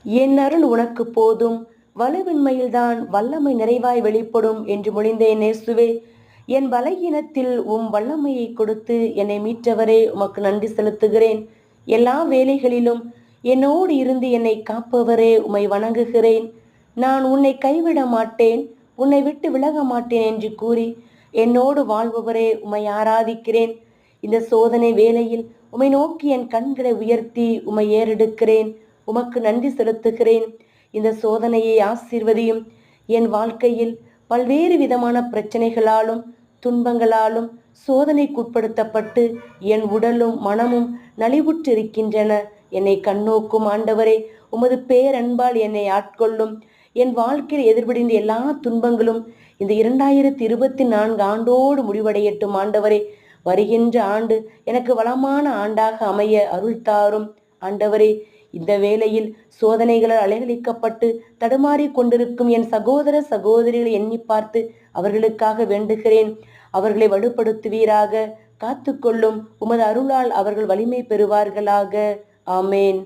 என் அருள் உனக்கு போதும், வலுவின்மையில்தான் வல்லமை நிறைவாய் வெளிப்படும் என்று மொழிந்தேன் இயேசுவே. என் பலகீனத்தில் உம் வல்லமையை கொடுத்து என்னை மீட்டவரே, உமக்கு நன்றி செலுத்துகிறேன். எல்லா வேலைகளிலும் என்னோடு இருந்து என்னை காப்பவரே, உம்மை வணங்குகிறேன். நான் உன்னை கைவிட மாட்டேன், உன்னை விட்டு விலக மாட்டேன் என்று கூறி என்னோடு வாழ்பவரே, உம்மை ஆராதிக்கிறேன். இந்த சோதனை வேளையில் உம்மை நோக்கி என் கண்களை உயர்த்தி உம்மை ஏறெடுக்கிறேன். உமக்கு நன்றி செலுத்துகிறேன். இந்த சோதனையை ஆசீர்வதியும். என் வாழ்க்கையில் பல்வேறு விதமான பிரச்சனைகளாலும் துன்பங்களாலும் சோதனைக்குட்படுத்தப்பட்டு என் உடலும் மனமும் நலிவுற்று இருக்கின்றன. என்னை கண்ணோக்கும் ஆண்டவரே, உமது பேரன்பால் என்னை ஆட்கொள்ளும். என் வாழ்க்கையில் எதிர்படிந்த எல்லா துன்பங்களும் இந்த 2024 ஆண்டோடு முடிவடையட்டும் ஆண்டவரே. வருகின்ற ஆண்டு எனக்கு வளமான ஆண்டாக அமைய அருள் தாரும் ஆண்டவரே. இந்த வேளையில் சோதனைகளால் அலைகழிக்கப்பட்டு தடுமாறி கொண்டிருக்கும் என் சகோதர சகோதரிகளை எண்ணி பார்த்து அவர்களுக்காக வேண்டுகிறேன். அவர்களை வலுப்படுத்துவீராக. காத்துக்கொள்ளும். உமது அருளால் அவர்கள் வலிமை பெறுவார்களாக. ஆமேன்.